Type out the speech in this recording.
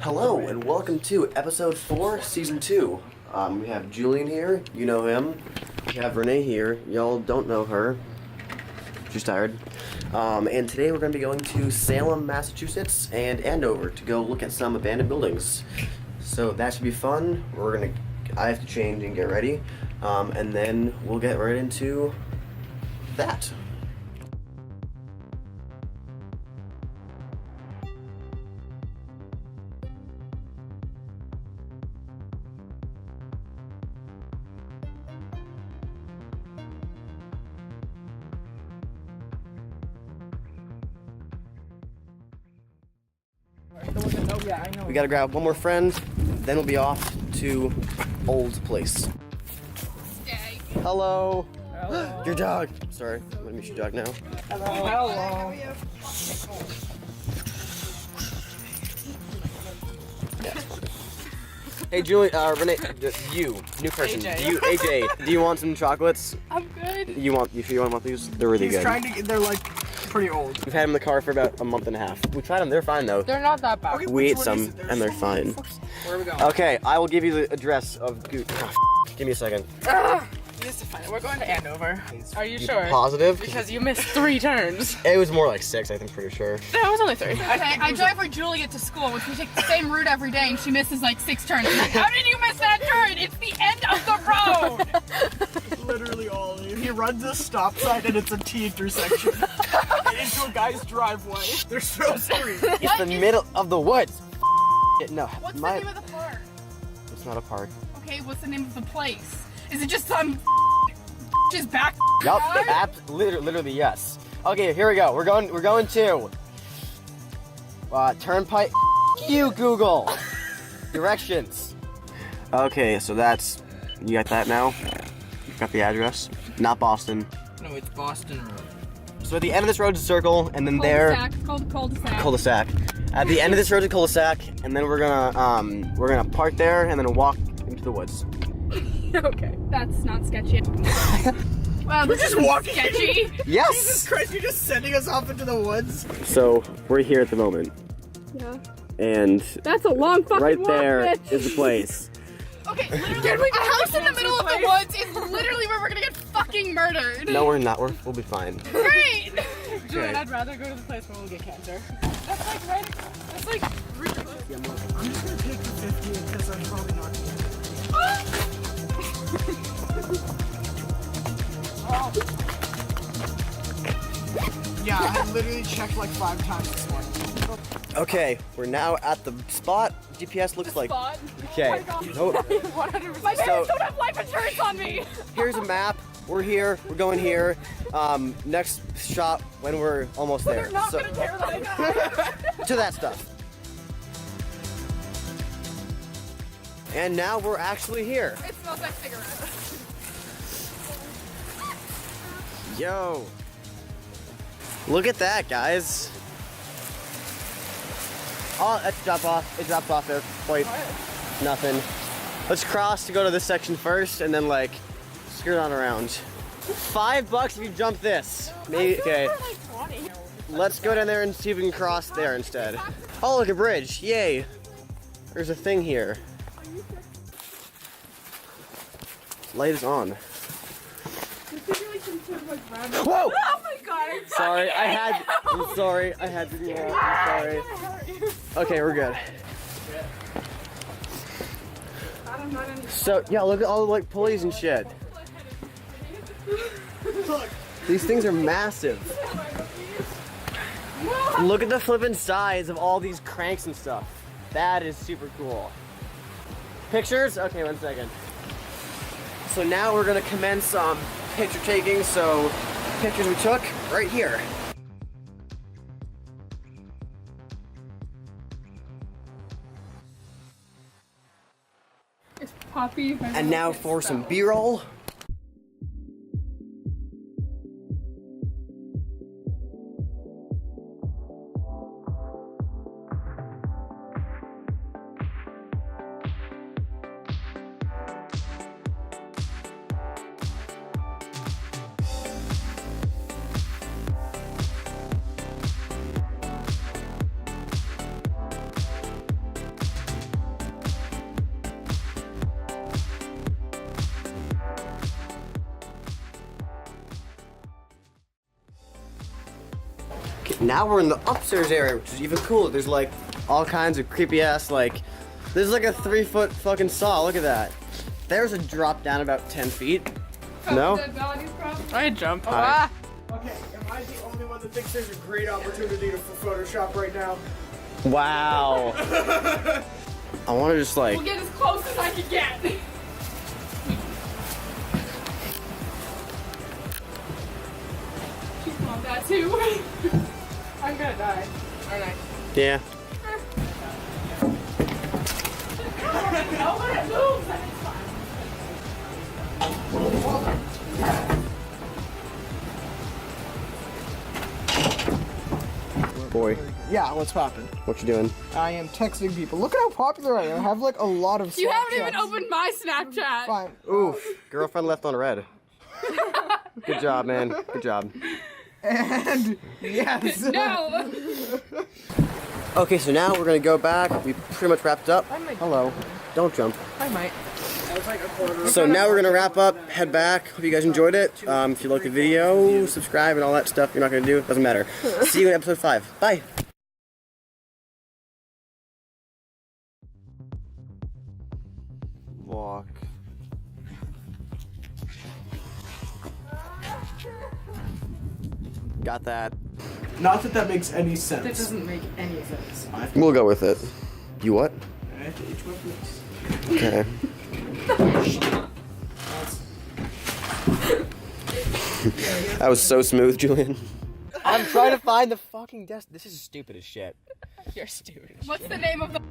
Hello and welcome to episode 4, season 2. We have Julian here, you know him. We have Renee here, y'all don't know her. She's tired. And today we're going to be going to Salem, Massachusetts and Andover to go look at some abandoned buildings. So that should be fun. I have to change and get ready. And then we'll get right into that. We gotta grab one more friend, then we'll be off to old place. Hello. Hello. Your dog. Sorry, I'm gonna meet your dog now. Hello. Hello. Yeah. Hey Julie, Renee, you, new person. AJ, do you want some chocolates? I'm good. You want these? They're really good. They're like pretty old. We've had them in the car for about a month and a half. We tried them, they're fine though. They're not that bad. Okay, we ate some and they're fine. Where are we going? Okay, I will give you the address of give me a second. This is fine. We're going to Andover. Are you sure? Positive? Because you missed 3 turns. It was more like 6, I think, pretty sure. No, it was only 3. Okay, I drive for Juliet to school, which we take the same route every day, and she misses like 6 turns. I'm like, how did you miss that turn? It's the end of the road! Literally all. He runs a stop sign and it's a T intersection. Into a guy's driveway. They're so scary. It's the middle of the woods. No. What's the name of the park? It's not a park. Okay, what's the name of the place? Is it just some just back? Yup, literally yes. Okay, here we go. We're going to Turnpike. You Google directions. Okay, so that's you got that now. You got the address. Not Boston. No, it's Boston Road. So at the end of this road is a circle, and then there. It's called cul-de-sac. Cul-de-sac. At the end of this road is a cul-de-sac, and then we're gonna park there and then walk into the woods. Okay, that's not sketchy. Wow, We're just walking. sketchy. Yes. Jesus Christ, you're just sending us off into the woods. So we're here at the moment, Yeah. and That's a long fucking right walk, there bitch. is the place. Okay, literally, a house in the middle of the woods is literally where we're gonna get fucking murdered. No, we're not. We'll be fine. Great. Julian, I'd rather go to the place where we'll get cancer. That's like right. That's like really close. I'm just gonna take the 50 because I'm probably not gonna. Yeah, I literally checked like 5 times this morning. Okay, we're now at the spot. GPS looks like. Spot. Okay. Oh my God. Oh, 100%. My parents So- don't have life insurance on me. here's a map. We're here. We're going here. Next shot when we're almost there. They're not gonna care like that. To that stuff. And now we're actually here. It smells like cigarettes. Yo. Look at that, guys. Oh, that's drop off. It drops off there. Wait, nothing. Let's cross to go to this section first, and then like skirt on around. $5 if you jump this. Maybe okay. Let's go down there and see if we can cross there instead. Oh, look, a bridge! Yay! There's a thing here. Light is on. Whoa! Oh my God. Sorry, I'm sorry, I had to do that. I'm sorry. Okay, we're good. So, yeah, look at all the like pulleys and shit. These things are massive. Look at the flippin' size of all these cranks and stuff. That is super cool. Pictures? Okay, 1 second. So now we're gonna commence picture taking, so pictures we took right here. It's Poppy. And now for some B-roll. Now we're in the upstairs area, which is even cooler. There's like all kinds of creepy ass there's like a 3-foot fucking saw. Look at that. There's a drop down about 10 feet. No? I jump. Hi. Okay, am I the only one that thinks there's a great opportunity for Photoshop right now? Wow. I want to just like. We'll get as close as I can get. She's on that too. I'm gonna die. Aren't I? Yeah. No, when it moves, then it's fine. Boy, Yeah, what's poppin'? what you doing? I am texting people. Look at how popular I am. I have like a lot of You haven't even Snapchats. opened my Snapchat. Fine. Oof. Girlfriend left on red. Good job, man. Good job. And yes. No. Okay, so now we're gonna go back. We pretty much wrapped up. Hello. Don't jump. I might. So now we're gonna wrap up, head back. Hope you guys enjoyed it. If you liked the video, subscribe and all that stuff you're not gonna do, doesn't matter. See you in episode 5. Bye. Walk. Got that. Not that that makes any That sense. doesn't make any sense. We'll go with it. You what? I have to itch my face. Okay. That was so smooth, Julian. I'm trying to find the fucking desk. This is stupid as shit. You're stupid. What's the name of the